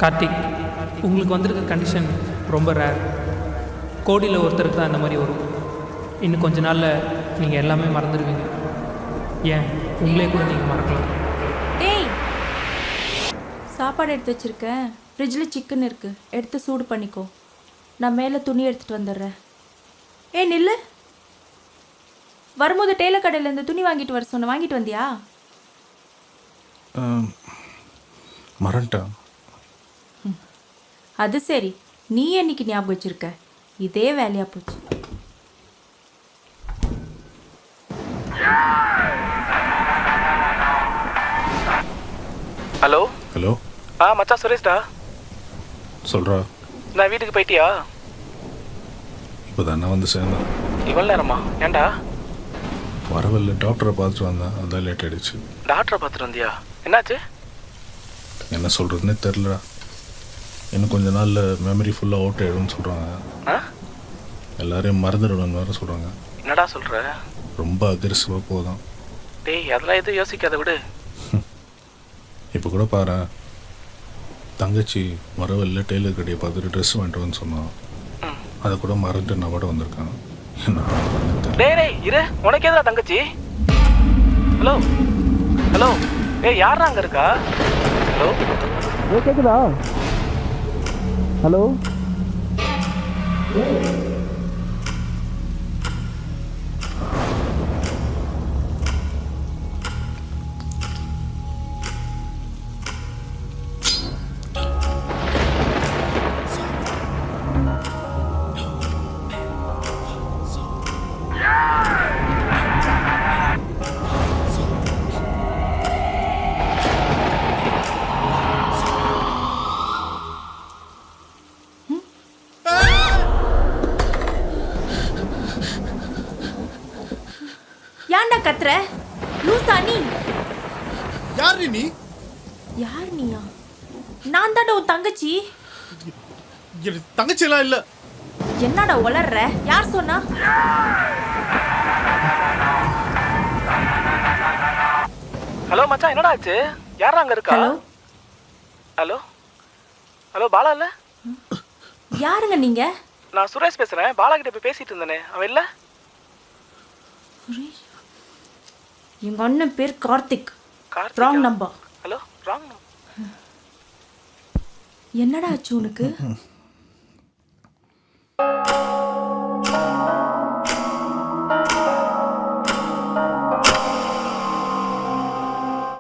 கார்த்திக், உங்களுக்கு வந்திருக்க கண்டிஷன் ரொம்ப ரேர். கோடியில் ஒருத்தருக்கு தான் இந்த மாதிரி வரும். இன்னும் கொஞ்ச நாளில் நீங்கள் எல்லாமே மறந்துடுவீங்க. ஏன் உங்களே கூட நீங்கள் மறக்கலாம். டேய், சாப்பாடு எடுத்து வச்சுருக்கேன். ஃப்ரிட்ஜில் சிக்கன் இருக்குது, எடுத்து சூடு பண்ணிக்கோ. நான் மேலே துணி எடுத்துகிட்டு வந்துடுறேன். ஏய் நில்லு, வரும்போது டெய்லர் கடையில் இந்த துணி வாங்கிட்டு வர சொன்ன, வாங்கிட்டு வந்தியா? மறந்துட்டா. அது சரி, நீ என்னைக்கு ஞாபகம் வச்சிருக்க? இதே வேலையா போச்சு. Hello hello. மச்சான் சுரேஷ்டா. சொல்கிறா. நான் வீட்டுக்கு போயிட்டியா? இப்போ தானே வந்து சேர்ந்தேன். இவ்வளோ நேரமா? ஏன்டா? வரவில்லை, டாக்டரை பார்த்துட்டு வந்தேன், அதான் லேட் ஆகிடுச்சு. டாக்டரை பார்த்துட்டு வந்தியா? என்னாச்சு? என்ன சொல்கிறதுனே தெரிலடா. இன்னும் கொஞ்ச நாளில் மெமரி ஃபுல்லாக அவுட் ஆகிடும்னு சொல்கிறாங்க. எல்லாரையும் மறந்துடணும்னு வேறு சொல்கிறாங்க. என்னடா சொல்கிற? ரொம்ப அக்ரெசிவாக போதும். டேய், அதெல்லாம் எதுவும் யோசிக்காத விடு. இப்போ கூட பாரு, தங்கச்சி வரவில்லை, டெய்லர் கடையை பார்த்துட்டு ட்ரெஸ் வாங்கிட்டு சொன்னான். அதை கூட மறந்துட்டு நான் கூட வந்திருக்கான். என்ன பண்ணுறதுன்னு தெரியல. டேய் இரு, உனக்கு எதுடா தங்கச்சி? Hello hello. டேய், யாரா அங்கே இருக்கா? ஹலோ கேட்குதா? ஹலோ. ஏன்டா கத்துற? லூசா நீ? யார் நீ? யார் நீயா? நான் தான்டா உன் தங்கச்சி. தங்கச்சி எல்லாம் இல்ல. என்னடா உளர்ற? யார் சொன்னா? ஹலோ மச்சான், என்னடா ஆச்சு? யாரா அங்கே இருக்கா? Hello hello hello. பாலா இல்லை? யாருங்க நீங்க? நான் சுரேஷ் பேசுகிறேன். பாலா கிட்ட போய் பேசிட்டு இருந்தேனே, அவன் இல்லை? சுரேஷ், எங்க அண்ணன் பேர் Karthik. Karthika? Wrong number. Hello, wrong. என்னடா ஆச்சு உனக்கு?